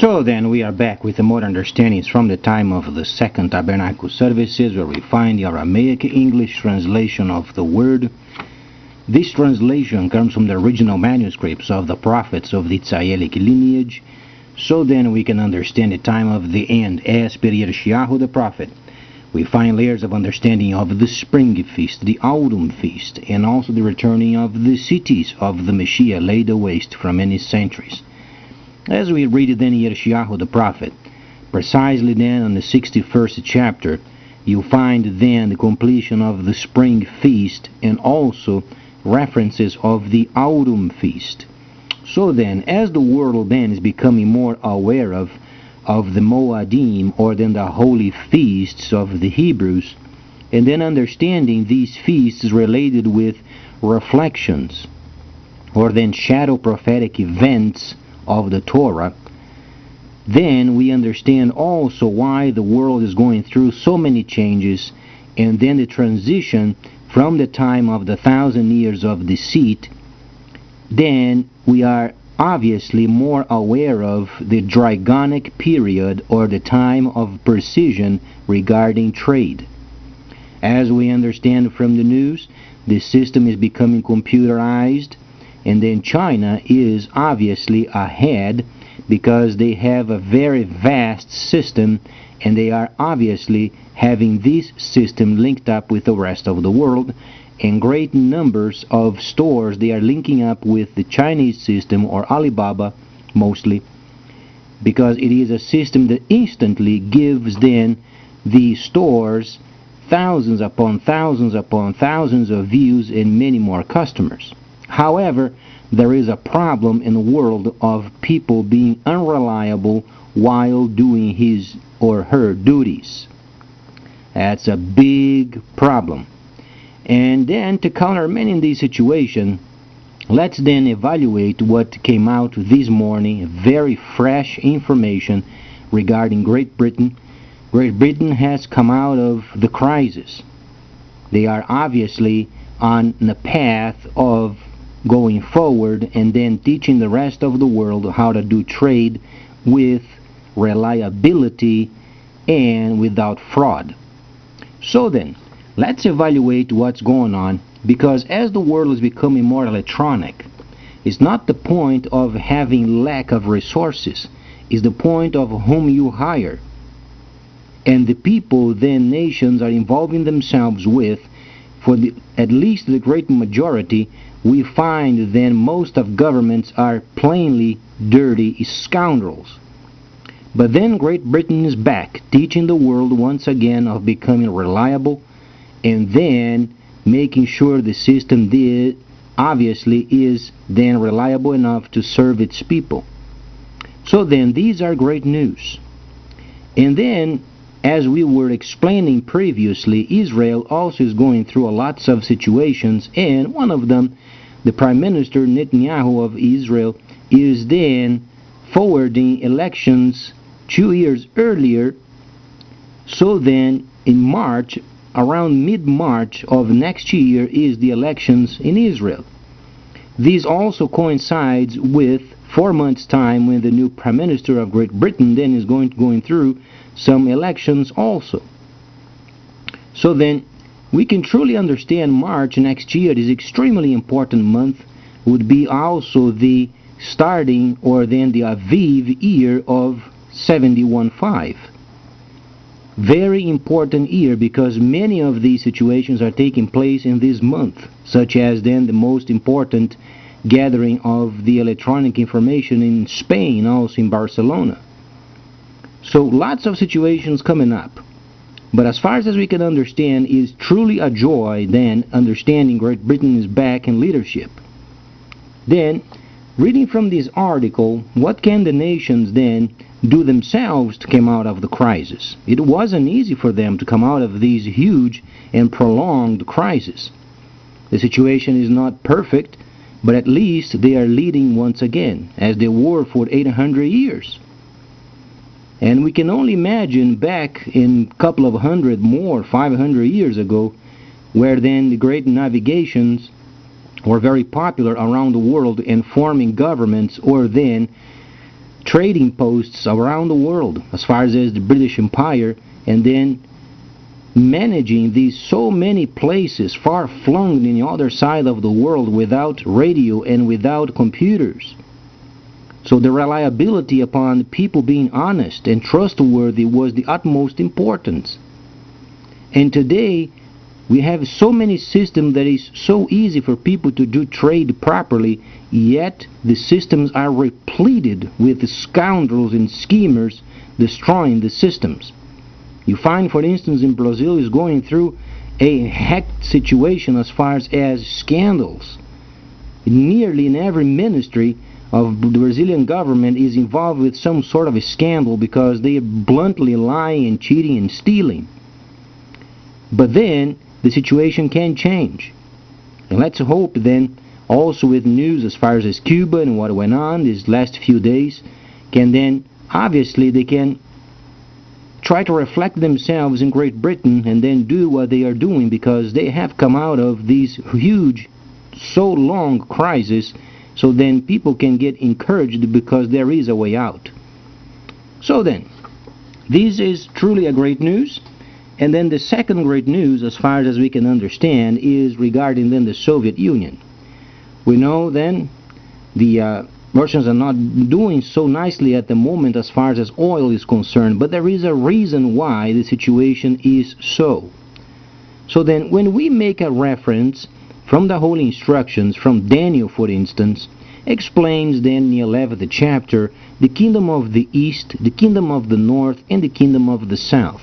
So then we are back with the more understandings from the time of the second tabernacle services, where we find the Aramaic English translation of the word. This translation comes from the original manuscripts of the prophets of the Tzayelic lineage. So then we can understand the time of the end as per Yeshayahu the prophet. We find layers of understanding of the spring feast, the autumn feast, and also the returning of the cities of the Messiah laid waste from many centuries. As we read then Yeshayahu the prophet, precisely then on the 61st chapter, you find then the completion of the spring feast and also references of the autumn feast. So then, as the world then is becoming more aware of the Moadim, or then the holy feasts of the Hebrews, and then understanding these feasts related with reflections, or then shadow prophetic events of the Torah, then we understand also why the world is going through so many changes, and then the transition from the time of the 1,000 years of deceit. Then we are obviously more aware of the Dragonic period, or the time of precision regarding trade. As we understand from the news, the system is becoming computerized, and then China is obviously ahead because they have a very vast system, and they are obviously having this system linked up with the rest of the world. In great numbers of stores, they are linking up with the Chinese system, or Alibaba mostly, because it is a system that instantly gives then the stores thousands upon thousands upon thousands of views and many more customers. However, there is a problem in the world of people being unreliable while doing his or her duties. That's a big problem. And then, to countermand this situation, let's then evaluate what came out this morning, very fresh information regarding Great Britain. Great Britain has come out of the crisis. They are obviously on the path of going forward and then teaching the rest of the world how to do trade with reliability and without fraud. So then, let's evaluate what's going on, because as the world is becoming more electronic, it's not the point of having lack of resources, it's the point of whom you hire. And the people then nations are involving themselves with, for at least the great majority, we find then most of governments are plainly dirty scoundrels. But then Great Britain is back, teaching the world once again of becoming reliable, and then making sure the system obviously is then reliable enough to serve its people. So then, these are great news. And then, as we were explaining previously, Israel also is going through lots of situations, and one of them, the Prime Minister Netanyahu of Israel, is then forwarding elections 2 years earlier. So then, in March, around mid-March of next year, is the elections in Israel. This also coincides with 4 months' time when the new Prime Minister of Great Britain then is going through some elections also. So then, we can truly understand March next year is extremely important month, would be also the starting, or then the Aviv year of 71.5. Very important year, because many of these situations are taking place in this month, such as then the most important gathering of the electronic information in Spain, also in Barcelona. So lots of situations coming up. But as far as we can understand, is truly a joy then understanding Great Britain is back in leadership. Then, reading from this article, what can the nations then do themselves to come out of the crisis? It wasn't easy for them to come out of these huge and prolonged crises. The situation is not perfect, but at least they are leading once again, as they were for 800 years. And we can only imagine back in a couple of hundred more, 500 years ago, where then the great navigations were very popular around the world, and forming governments, or then trading posts around the world as far as the British Empire, and then managing these so many places far flung in the other side of the world without radio and without computers. So the reliability upon people being honest and trustworthy was the utmost importance. And today we have so many systems that is so easy for people to do trade properly, yet the systems are repleted with scoundrels and schemers destroying the systems. You find, for instance, in Brazil is going through a hacked situation as far as scandals. Nearly in every ministry of the Brazilian government is involved with some sort of a scandal because they are bluntly lying and cheating and stealing. But then the situation can change. And let's hope then also with news as far as Cuba and what went on these last few days, can then obviously they can try to reflect themselves in Great Britain and then do what they are doing, because they have come out of these huge, so long crisis, so then people can get encouraged because there is a way out. So then, this is truly a great news. And then the second great news, as far as we can understand, is regarding then the Soviet Union. We know then the Russians are not doing so nicely at the moment as far as oil is concerned, but there is a reason why the situation is so. So then when we make a reference from the Holy Instructions, from Daniel for instance, explains then in the 11th chapter the kingdom of the east, the kingdom of the north, and the kingdom of the south.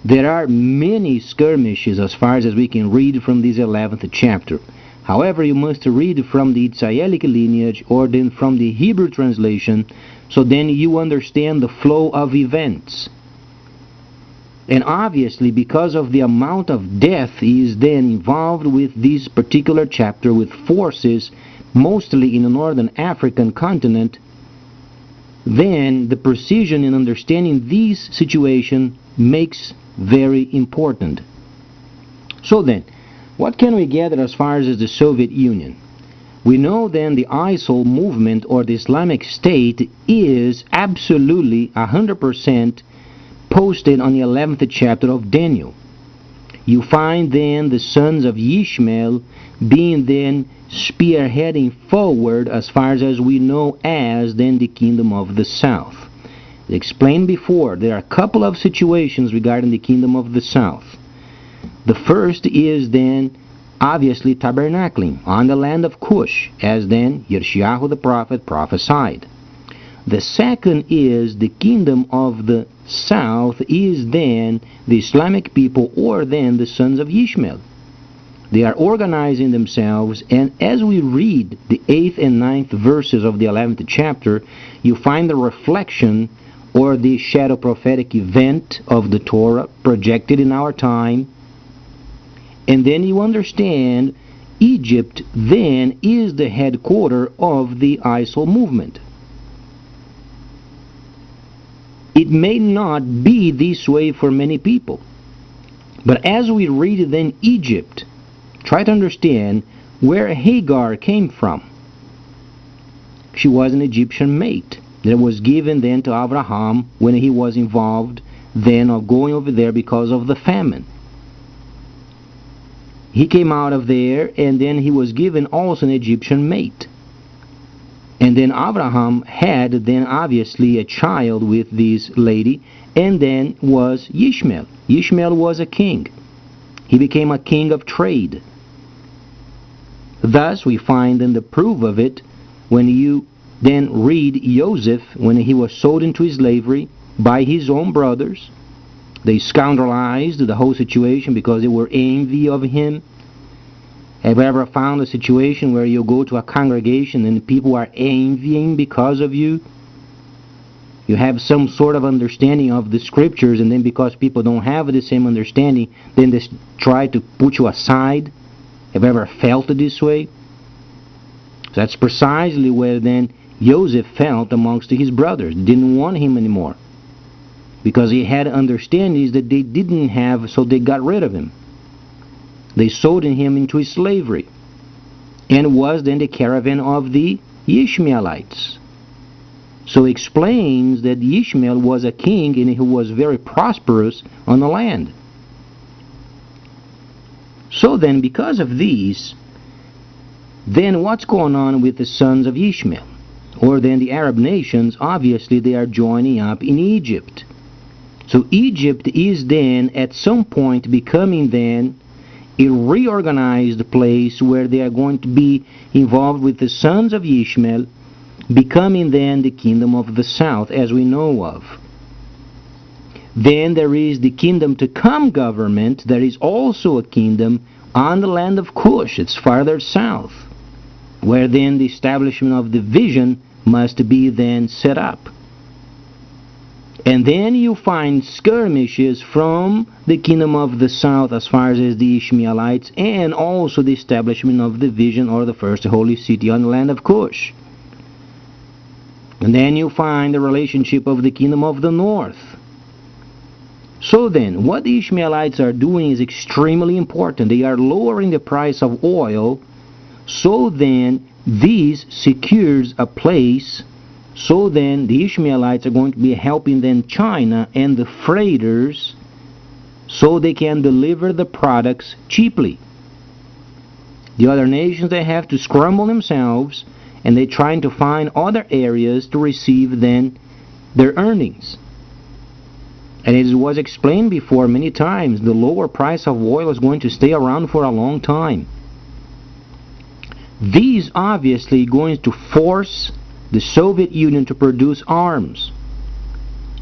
There are many skirmishes as far as we can read from this 11th chapter. However, you must read from the Israelic lineage or then from the Hebrew translation, so then you understand the flow of events. And obviously, because of the amount of death is then involved with this particular chapter, with forces mostly in the northern African continent, then the precision in understanding this situation makes very important. So then, what can we gather as far as the Soviet Union? We know then the ISIL movement or the Islamic State is absolutely 100% posted on the 11th chapter of Daniel. You find then the sons of Ishmael being then spearheading forward as far as we know as then the kingdom of the south. As explained before, there are a couple of situations regarding the kingdom of the south. The first is then obviously tabernacling on the land of Cush, as then Yeshayahu the prophet prophesied. The second is the kingdom of the south is then the Islamic people or then the sons of Ishmael. They are organizing themselves, and as we read the 8th and 9th verses of the 11th chapter, you find the reflection or the shadow prophetic event of the Torah projected in our time. And then you understand Egypt then is the headquarters of the ISIL movement. It may not be this way for many people, but as we read then Egypt, try to understand where Hagar came from. She was an Egyptian mate that was given then to Abraham when he was involved then of going over there because of the famine. He came out of there, and then he was given also an Egyptian mate. And then Abraham had then obviously a child with this lady, and then was Ishmael. Ishmael was a king. He became a king of trade. Thus we find then the proof of it when you then read Joseph when he was sold into slavery by his own brothers. They scoundrelized the whole situation because they were envy of him. Have you ever found a situation where you go to a congregation and people are envying because of you? You have some sort of understanding of the scriptures, and then because people don't have the same understanding, then they try to put you aside. Have you ever felt it this way? That's precisely where then Joseph felt amongst his brothers. They didn't want him anymore, because he had understandings that they didn't have, so they got rid of him. They sold him into slavery, and was then the caravan of the Ishmaelites. So So it explains that Ishmael was a king and he was very prosperous on the land. So then, because of these, then what's going on with the sons of Ishmael? Or then the Arab nations, obviously they are joining up in Egypt. So Egypt is then at some point becoming then a reorganized place where they are going to be involved with the sons of Ishmael, becoming then the kingdom of the south as we know of. Then there is the kingdom to come government. There is also a kingdom on the land of Cush. It's farther south, where then the establishment of division must be then set up. And then you find skirmishes from the kingdom of the south as far as the Ishmaelites, and also the establishment of division or the first holy city on the land of Cush. And then you find the relationship of the kingdom of the north. So then, what the Ishmaelites are doing is extremely important. They are lowering the price of oil, so then this secures a place. So then the Ishmaelites are going to be helping then China and the freighters so they can deliver the products cheaply. The other nations, they have to scramble themselves, and they're trying to find other areas to receive then their earnings. And it was explained before many times, the lower price of oil is going to stay around for a long time. These obviously going to force the Soviet Union to produce arms.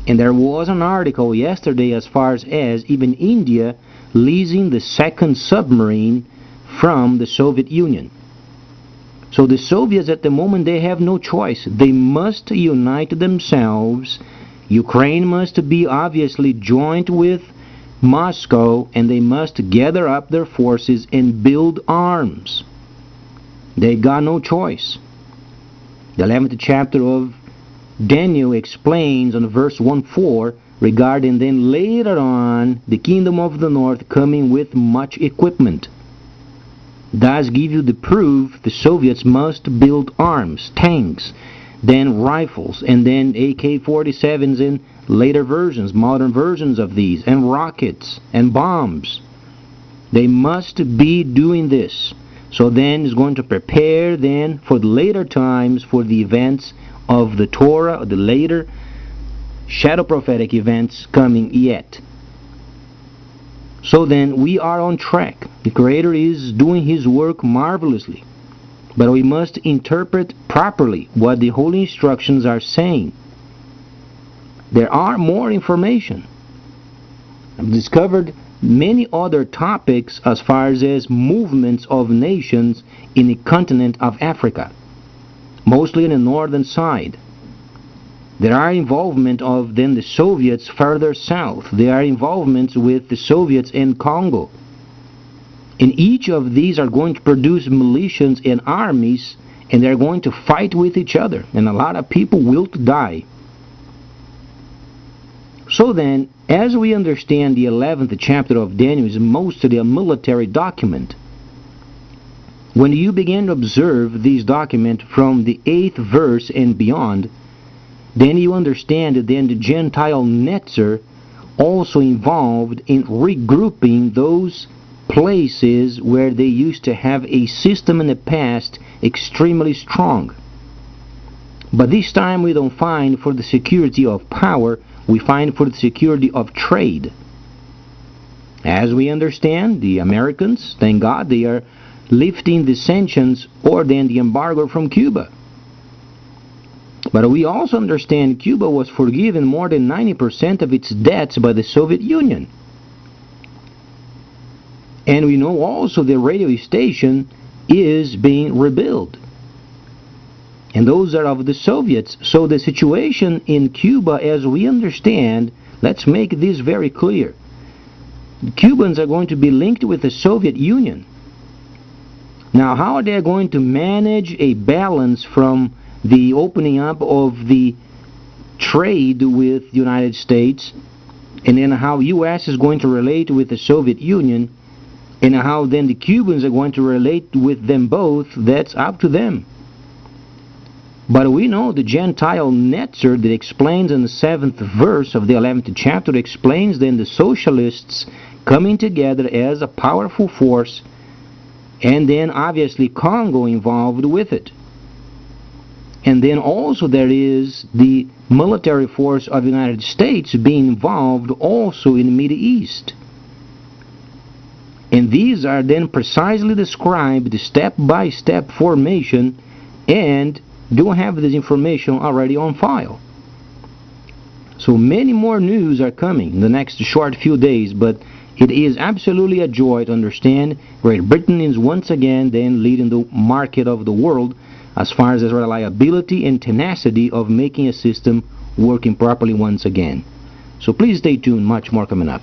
And there was an article yesterday as far as even India leasing the second submarine from the Soviet Union. So the Soviets at the moment, they have no choice. They must unite themselves. Ukraine must be obviously joined with Moscow, and they must gather up their forces and build arms. They got no choice. The 11th chapter of Daniel explains on verse 1-4 regarding then later on the kingdom of the north coming with much equipment. Thus give you the proof the Soviets must build arms, tanks, then rifles, and then AK-47s in later versions, modern versions of these, and rockets, and bombs. They must be doing this. So then it's going to prepare then for the later times, for the events of the Torah, the later shadow prophetic events coming yet. So then we are on track. The Creator is doing His work marvelously. But we must interpret properly what the holy instructions are saying. There are more information. I've discovered many other topics as far as movements of nations in the continent of Africa, mostly in the northern side. There are involvement of then the Soviets further south. There are involvements with the Soviets in Congo. And each of these are going to produce militias and armies, and they're going to fight with each other, and a lot of people will die. So then, as we understand the 11th chapter of Daniel is mostly a military document. When you begin to observe this document from the 8th verse and beyond, then you understand that then the Gentile Netzer also involved in regrouping those places where they used to have a system in the past extremely strong. But this time we don't find for the security of power, we find for the security of trade. As we understand, the Americans, thank God, they are lifting the sanctions or then the embargo from Cuba. But we also understand Cuba was forgiven more than 90% of its debts by the Soviet Union. And we know also the radio station is being rebuilt. And those are of the Soviets. So the situation in Cuba, as we understand, let's make this very clear. The Cubans are going to be linked with the Soviet Union. Now, how are they going to manage a balance from the opening up of the trade with the United States, and then how U.S. is going to relate with the Soviet Union, and how then the Cubans are going to relate with them both? That's up to them. But we know the Gentile Netzer that explains in the 7th verse of the 11th chapter, explains then the socialists coming together as a powerful force, and then obviously Congo involved with it. And then also there is the military force of the United States being involved also in the Middle East. And these are then precisely described, the step-by-step formation, and do have this information already on file. So many more news are coming in the next short few days, but it is absolutely a joy to understand Great Britain is once again then leading the market of the world as far as the reliability and tenacity of making a system working properly once again. So please stay tuned, much more coming up.